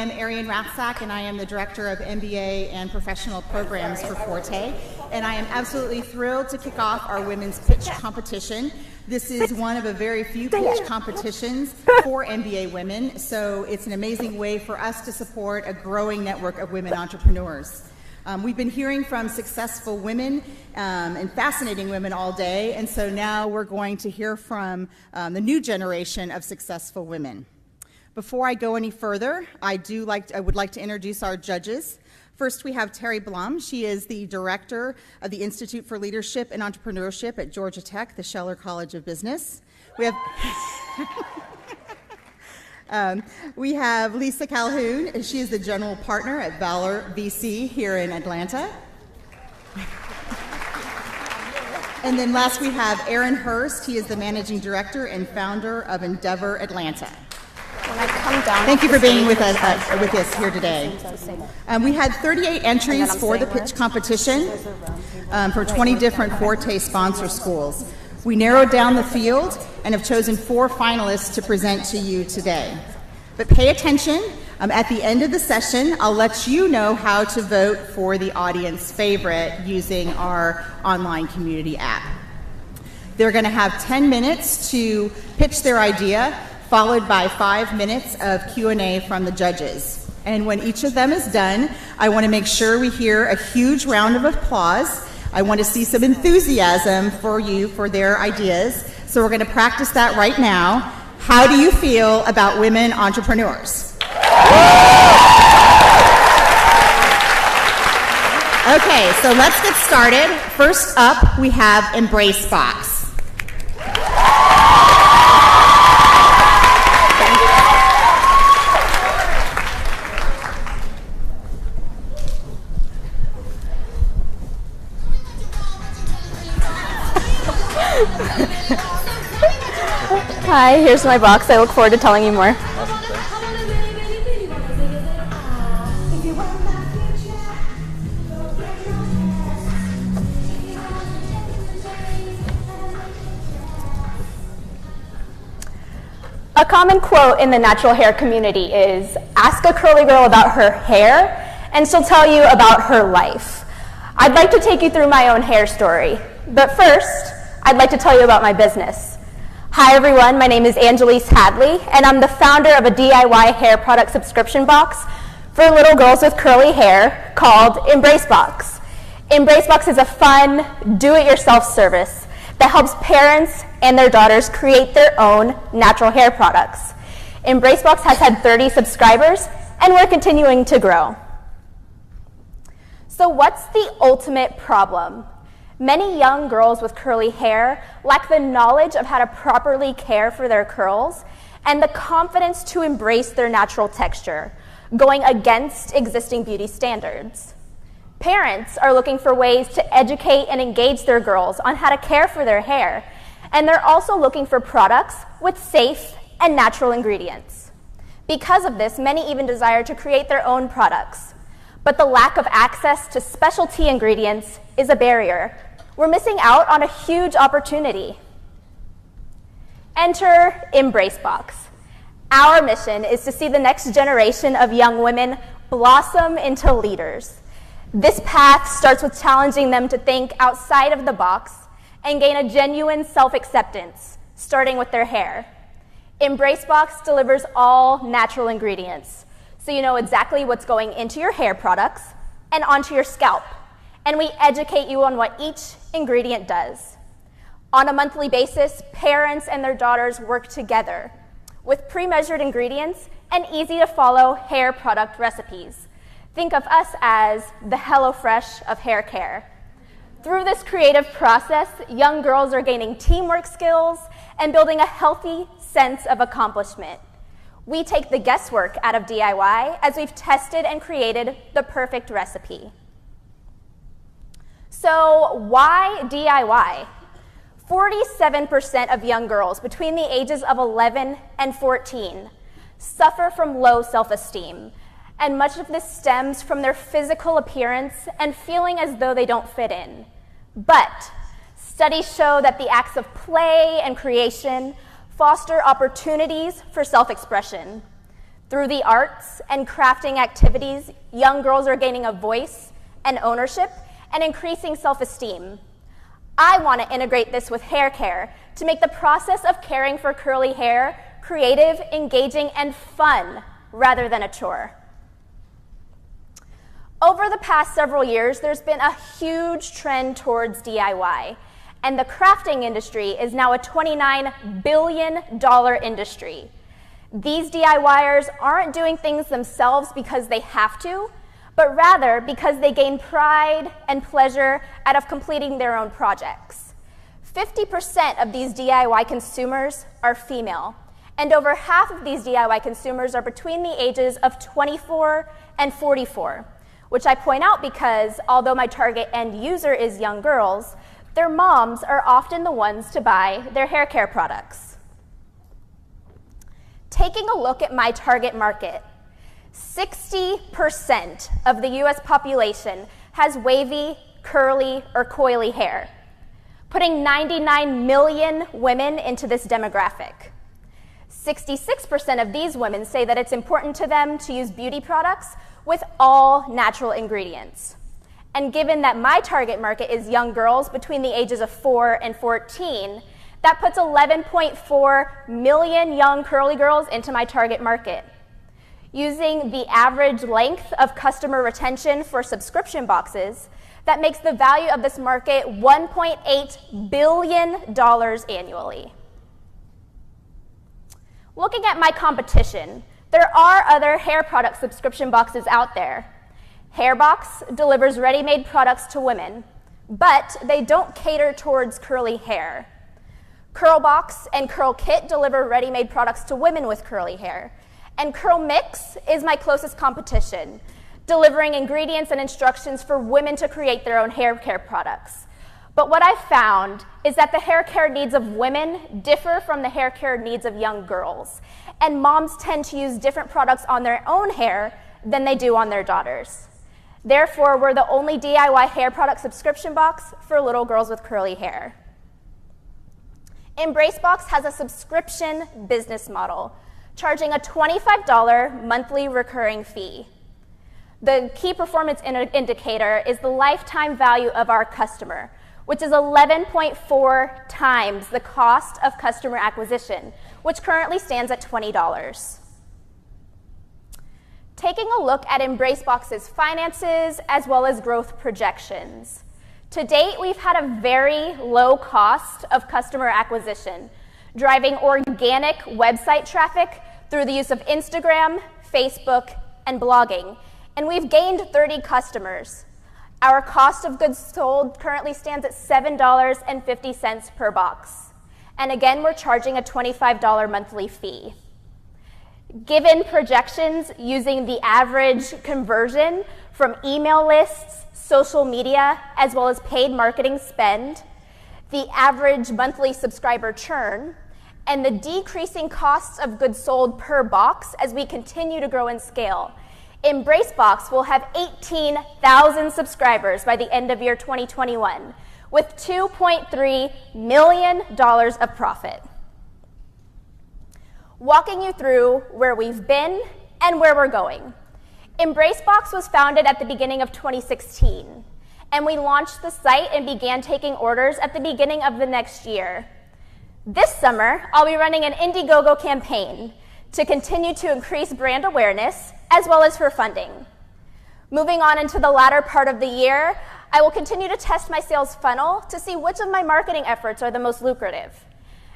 am Arian Rathsack, and I am the Director of MBA and Professional Programs for Forte. And I am absolutely thrilled to kick off our women's pitch competition. This is one of a very few pitch competitions for MBA women, so it's an amazing way for us to support a growing network of women entrepreneurs. We've been hearing from successful women and fascinating women all day, and so now we're going to hear from the new generation of successful women. Before I go any further, I would like to introduce our judges. First, we have Terry Blum. She is the director of the Institute for Leadership and Entrepreneurship at Georgia Tech, the Scheller College of Business. We have Lisa Calhoun. She is the general partner at Valor VC here in Atlanta. And then last, we have Aaron Hurst. He is the managing director and founder of Endeavor Atlanta. Thank you for being with us here today. We had 38 entries for the pitch competition for 20 different Forte sponsor schools. We narrowed down the field and have chosen 4 finalists to present to you today. But pay attention. At the end of the session, I'll let you know how to vote for the audience favorite using our online community app. They're going to have 10 minutes to pitch their idea, followed by 5 minutes of Q&A from the judges. And when each of them is done, I want to make sure we hear a huge round of applause. I want to see some enthusiasm for you for their ideas. So we're going to practice that right now. How do you feel about women entrepreneurs? Okay, so let's get started. First up, we have EmbraceBox. Hi, here's my box. I look forward to telling you more. A common quote in the natural hair community is, ask a curly girl about her hair, and she'll tell you about her life. I'd like to take you through my own hair story, but first, I'd like to tell you about my business. Hi everyone, my name is Angelise Hadley, and I'm the founder of a DIY hair product subscription box for little girls with curly hair called EmbraceBox. EmbraceBox is a fun, do-it-yourself service that helps parents and their daughters create their own natural hair products. EmbraceBox has had 30 subscribers, and we're continuing to grow. So what's the ultimate problem? Many young girls with curly hair lack the knowledge of how to properly care for their curls and the confidence to embrace their natural texture, going against existing beauty standards. Parents are looking for ways to educate and engage their girls on how to care for their hair, and they're also looking for products with safe and natural ingredients. Because of this, many even desire to create their own products. But the lack of access to specialty ingredients is a barrier. We're missing out on a huge opportunity. Enter EmbraceBox. Our mission is to see the next generation of young women blossom into leaders. This path starts with challenging them to think outside of the box and gain a genuine self-acceptance, starting with their hair. EmbraceBox delivers all natural ingredients, so you know exactly what's going into your hair products and onto your scalp. And we educate you on what each ingredient does. On a monthly basis, parents and their daughters work together with pre-measured ingredients and easy-to-follow hair product recipes. Think of us as the HelloFresh of hair care. Through this creative process, young girls are gaining teamwork skills and building a healthy sense of accomplishment. We take the guesswork out of DIY as we've tested and created the perfect recipe. So why DIY? 47% of young girls between the ages of 11 and 14 suffer from low self-esteem, and much of this stems from their physical appearance and feeling as though they don't fit in. But studies show that the acts of play and creation foster opportunities for self-expression. Through the arts and crafting activities, young girls are gaining a voice and ownership and increasing self-esteem. I want to integrate this with hair care to make the process of caring for curly hair creative, engaging, and fun rather than a chore. Over the past several years, there's been a huge trend towards DIY, and the crafting industry is now a $29 billion industry. These DIYers aren't doing things themselves because they have to, but rather because they gain pride and pleasure out of completing their own projects. 50% of these DIY consumers are female, and over half of these DIY consumers are between the ages of 24 and 44, which I point out because although my target end user is young girls, their moms are often the ones to buy their hair care products. Taking a look at my target market, 60% of the US population has wavy, curly, or coily hair, putting 99 million women into this demographic. 66% of these women say that it's important to them to use beauty products with all natural ingredients. And given that my target market is young girls between the ages of 4 and 14, that puts 11.4 million young curly girls into my target market. Using the average length of customer retention for subscription boxes, that makes the value of this market $1.8 billion annually. Looking at my competition, there are other hair product subscription boxes out there. Hairbox delivers ready-made products to women, but they don't cater towards curly hair. Curlbox and Curl Kit deliver ready-made products to women with curly hair. And Curl Mix is my closest competition, delivering ingredients and instructions for women to create their own hair care products. But what I found is that the hair care needs of women differ from the hair care needs of young girls, and moms tend to use different products on their own hair than they do on their daughters. Therefore, we're the only DIY hair product subscription box for little girls with curly hair. EmbraceBox has a subscription business model, charging a $25 monthly recurring fee. The key performance indicator is the lifetime value of our customer, which is 11.4 times the cost of customer acquisition, which currently stands at $20. Taking a look at EmbraceBox's finances as well as growth projections. To date, we've had a very low cost of customer acquisition, driving organic website traffic through the use of Instagram, Facebook, and blogging, and we've gained 30 customers. Our cost of goods sold currently stands at $7.50 per box. And again, we're charging a $25 monthly fee. Given projections using the average conversion from email lists, social media, as well as paid marketing spend, the average monthly subscriber churn, and the decreasing costs of goods sold per box as we continue to grow and scale, EmbraceBox will have 18,000 subscribers by the end of year 2021, with $2.3 million of profit. Walking you through where we've been and where we're going. EmbraceBox was founded at the beginning of 2016, and we launched the site and began taking orders at the beginning of the next year. This summer, I'll be running an Indiegogo campaign to continue to increase brand awareness as well as for funding. Moving on into the latter part of the year, I will continue to test my sales funnel to see which of my marketing efforts are the most lucrative.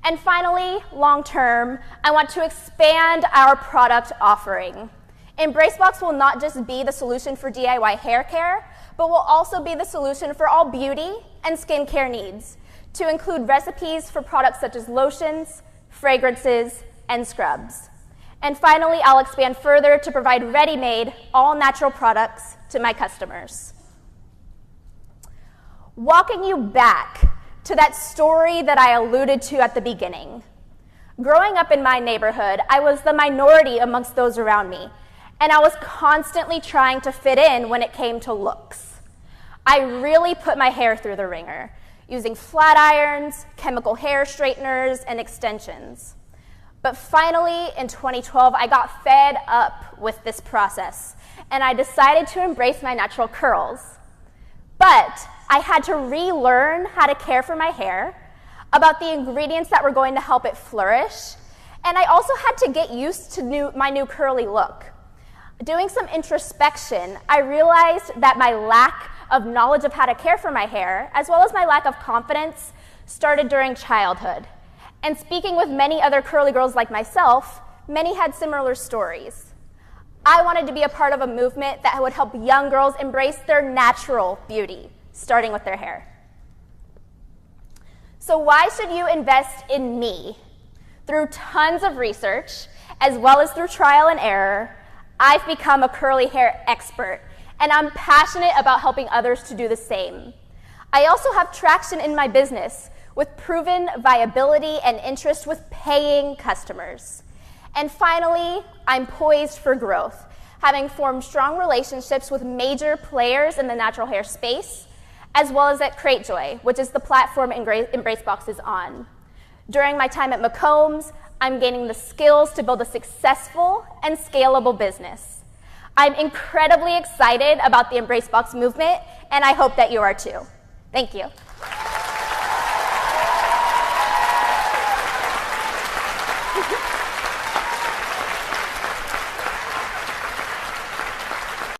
And finally, long term, I want to expand our product offering. EmbraceBox will not just be the solution for DIY hair care, but will also be the solution for all beauty and skincare needs, to include recipes for products such as lotions, fragrances, and scrubs. And finally, I'll expand further to provide ready-made, all-natural products to my customers. Walking you back to that story that I alluded to at the beginning. Growing up in my neighborhood, I was the minority amongst those around me, and I was constantly trying to fit in when it came to looks. I really put my hair through the ringer, using flat irons, chemical hair straighteners, and extensions. But finally, in 2012, I got fed up with this process, and I decided to embrace my natural curls. But I had to relearn how to care for my hair, about the ingredients that were going to help it flourish, and I also had to get used to my new curly look. Doing some introspection, I realized that my lack of knowledge of how to care for my hair, as well as my lack of confidence, started during childhood. And speaking with many other curly girls like myself, many had similar stories. I wanted to be a part of a movement that would help young girls embrace their natural beauty, starting with their hair. So why should you invest in me? Through tons of research, as well as through trial and error, I've become a curly hair expert, and I'm passionate about helping others to do the same. I also have traction in my business with proven viability and interest with paying customers. And finally, I'm poised for growth, having formed strong relationships with major players in the natural hair space, as well as at CreateJoy, which is the platform EmbraceBox is on. During my time at McCombs, I'm gaining the skills to build a successful and scalable business. I'm incredibly excited about the EmbraceBox movement, and I hope that you are too. Thank you.